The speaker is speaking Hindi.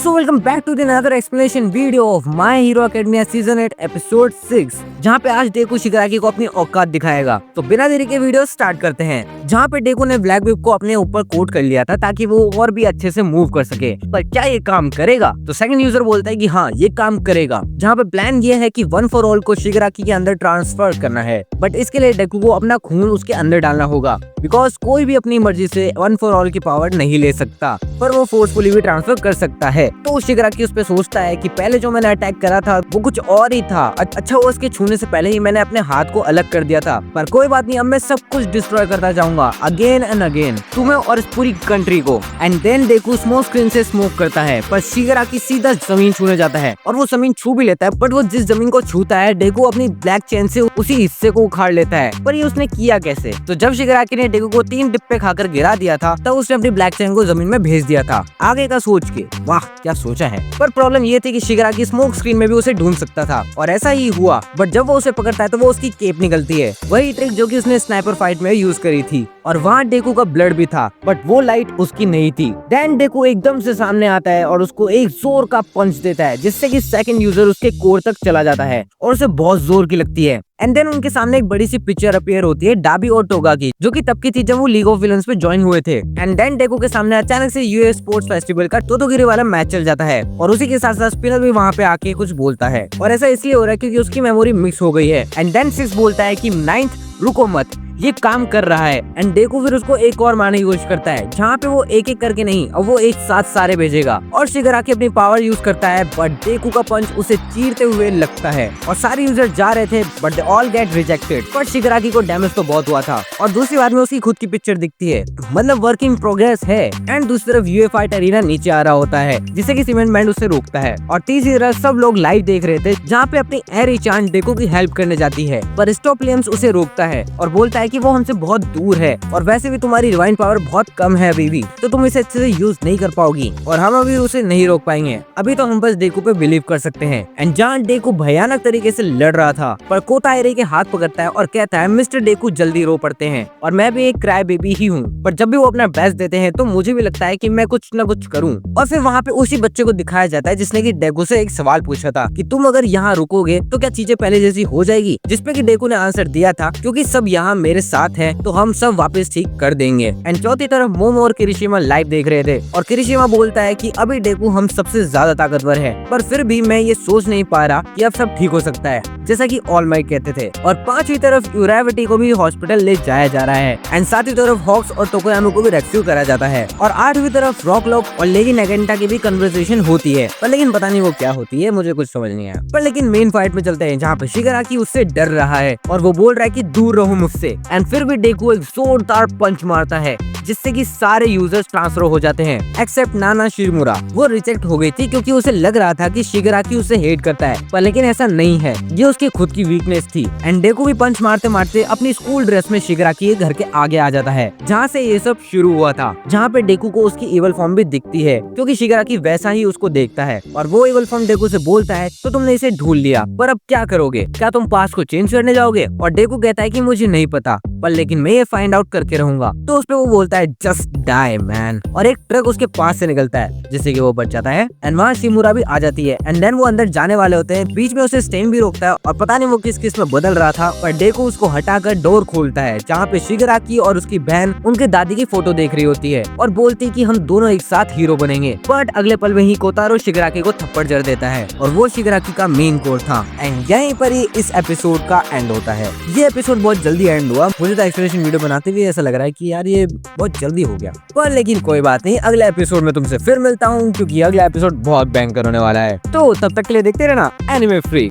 So welcome back to the another explanation video of My Hero Academia Season 8 Episode 6, जहाँ पे आज डेकू शिगाराकी को अपनी औकात दिखाएगा। तो बिना देरी के वीडियो स्टार्ट करते हैं। जहाँ पे डेकू ने ब्लैक विप को अपने ऊपर कोट कर लिया था ताकि वो और भी अच्छे से मूव कर सके, पर क्या ये काम करेगा? तो सेकंड यूजर बोलता है कि हाँ ये काम करेगा, जहाँ पे प्लान ये है कि वन फॉर ऑल को शिगाराकी के अंदर ट्रांसफर करना है, बट इसके लिए डेकू को अपना खून उसके अंदर डालना होगा, बिकॉज कोई भी अपनी मर्जी से वन फॉर ऑल की पावर नहीं ले सकता, पर वो फोर्सफुली भी ट्रांसफर कर सकता है। तो शिगाराकी उस पे सोचता है कि पहले जो मैंने अटैक करा था वो कुछ और ही था। अच्छा वो उसके छूने से पहले ही मैंने अपने हाथ को अलग कर दिया था, पर कोई बात नहीं, अब मैं सब कुछ डिस्ट्रॉय करता जाऊंगा अगेन एंड अगेन, तुम्हें और इस पूरी कंट्री को। एंड देन डेकू स्मोक स्क्रीन से स्मोक करता है, पर शिगाराकी सीधा जमीन छूने जाता है और वो जमीन छू भी लेता है, बट वो जिस जमीन को छूता है डेकू अपनी ब्लैक चेन से उसी हिस्से को उखाड़ लेता है। पर ये उसने किया कैसे? तो जब शिगाराकी ने डेकू को 3 डिप्पे खाकर गिरा दिया था तब उसने अपनी ब्लैक चेन को जमीन में भेज दिया था, आगे का सोच के। वाह क्या सोचा है। पर प्रॉब्लम ये थी कि शिगाराकी स्मोक स्क्रीन में भी उसे ढूंढ सकता था, और ऐसा ही हुआ, बट जब वो उसे पकड़ता है तो वो उसकी केप निकलती है, वही ट्रिक जो कि उसने स्नाइपर फाइट में यूज करी थी, और वहाँ डेकू का ब्लड भी था, बट वो लाइट उसकी नहीं थी। देन डेकू एकदम से सामने आता है और उसको एक जोर का पंच देता है, जिससे कि सेकंड यूजर उसके कोर तक चला जाता है और उसे बहुत जोर की लगती है। एंड देन उनके सामने एक बड़ी सी पिक्चर अपीयर होती है डाबी और टोगा की, जो कि तब की थी जब वो लीग ऑफ विलन्स पे ज्वाइन हुए थे। एंड देन डेकू के सामने अचानक से यूएस स्पोर्ट्स फेस्टिवल का तोतोगिरी वाला मैच चल जाता है, और उसी के साथ साथ स्पिनर भी वहाँ पे आके कुछ बोलता है, और ऐसा इसलिए हो रहा है क्योंकि उसकी मेमोरी मिक्स हो गई है। एंड देन 6 बोलता है कि 9th रुको मत, ये काम कर रहा है। एंड डेकू फिर उसको एक और मारने की कोशिश करता है, जहाँ पे वो एक एक करके नहीं, अब वो एक साथ सारे भेजेगा, और शिगाराकी अपनी पावर यूज करता है, बट डेकू का पंच उसे चीरते हुए लगता है, और सारे यूजर जा रहे थे but they all get rejected. पर शिगाराकी को डैमेज तो बहुत हुआ था, और दूसरी बार में उसकी खुद की पिक्चर दिखती है, मतलब वर्क इन प्रोग्रेस है। एंड दूसरी तरफ यूए फाइट अरीना नीचे आ रहा होता है, जिससे कि सीमेंट मैन उसे रोकता है, और तीसरी तरफ सब लोग लाइव देख रहे थे, जहाँ पे अपनी एरी चांद डेकू की हेल्प करने जाती है, पर स्टॉप लिम्स उसे रोकता है और बोलता है कि वो हमसे बहुत दूर है, और वैसे भी तुम्हारी रिवाइंड पावर बहुत कम है अभी भी, तो तुम इसे अच्छे से यूज नहीं कर पाओगी, और हम अभी उसे नहीं रोक पाएंगे, अभी तो हम बस डेकू पे बिलीव कर सकते हैं। एंड जहाँ डेकू भयानक तरीके से लड़ रहा था, पर कोता एरी के हाथ पकड़ता है और कहता है मिस्टर डेकू जल्दी रो पड़ते हैं, और मैं भी एक क्राई बेबी ही हूँ, पर जब भी वो अपना बेस्ट देते हैं तो मुझे भी लगता है कि मैं कुछ न कुछ करूँ। और फिर वहाँ पे उसी बच्चे को दिखाया जाता है जिसने की डेकू से एक सवाल पूछा था कि तुम अगर यहाँ रुकोगे तो क्या चीजें पहले जैसी हो जाएगी, जिसपे की डेकू ने आंसर दिया था क्योंकि सब यहाँ मेरे साथ है तो हम सब वापस ठीक कर देंगे। एंड चौथी तरफ मोमो और किरिशिमा लाइव देख रहे थे, और किरिशिमा बोलता है कि अभी डेकू हम सबसे ज्यादा ताकतवर है, पर फिर भी मैं ये सोच नहीं पा रहा कि अब सब ठीक हो सकता है, जैसा कि ऑल माइट कहते थे। और पांचवी तरफ यूराविटी को भी हॉस्पिटल ले जाया जा रहा है, एंड सातवीं तरफ हॉक्स और टोकोयामा को भी रेस्क्यू करा जाता है, और आठवीं तरफ रॉकलॉक और लेगी नेगेंटा की भी कन्वर्सेशन होती है, पर लेकिन पता नहीं वो क्या होती है, मुझे कुछ समझ नहीं आया। पर लेकिन मेन फाइट में चलते हैं, जहाँ पे शिगाराकी उससे डर रहा है और वो बोल रहा है कि दूर रहो मुझसे। एंड फिर भी डेकू एक जोरदार पंच मारता है, जिससे कि सारे यूजर्स ट्रांसफर हो जाते हैं एक्सेप्ट नाना शिमुरा। वो रिजेक्ट हो गई थी क्योंकि उसे लग रहा था कि शिगाराकी उसे हेट करता है, पर लेकिन ऐसा नहीं है, ये उसकी खुद की वीकनेस थी। एंड डेकू भी पंच मारते मारते अपनी स्कूल ड्रेस में शिगाराकी के घर के आगे आ जाता है, जहाँ से ये सब शुरू हुआ था, जहाँ पे डेकू को उसकी इवल फॉर्म भी दिखती है, क्योंकि शिगाराकी वैसा ही उसको देखता है, और वो इवल फॉर्म डेकू से बोलता है तो तुमने इसे ढूंढ लिया, पर अब क्या करोगे? क्या तुम पास्ट को चेंज करने जाओगे? और डेकू कहता है कि मुझे नहीं पता, पर लेकिन मैं ये फाइंड आउट करके रहूंगा। तो उस पे वो बोलता है जस्ट डाई मैन, और एक ट्रक उसके पास से निकलता है, जिससे कि वो बच जाता है। एंड वहाँ शिमुरा भी आ जाती है, एंड देन वो अंदर जाने वाले होते हैं, बीच में उसे स्टेन भी रोकता है, और पता नहीं वो किस किस में बदल रहा था, पर डेकू उसको हटाकर डोर खोलता है, जहाँ पे शिगाराकी और उसकी बहन उनके दादी की फोटो देख रही होती है, और बोलती है कि हम दोनों एक साथ हीरो बनेंगे। बट अगले पल में ही कोतारो शिगाराकी को थप्पड़ जड़ देता है, और वो शिगाराकी का मेन कोर था। एंड यहीं पर ही इस एपिसोड का एंड होता है। ये एपिसोड बहुत जल्दी एंड हुआ, मुझे तो एक्सप्लेनेशन वीडियो बनाते हुए ऐसा लग रहा है कि यार ये बहुत जल्दी हो गया, पर लेकिन कोई बात नहीं, अगले एपिसोड में तुमसे फिर मिलता हूँ, क्योंकि अगला एपिसोड बहुत बैंकर होने वाला है। तो तब तक के लिए देखते रहना एनिमे फ्री।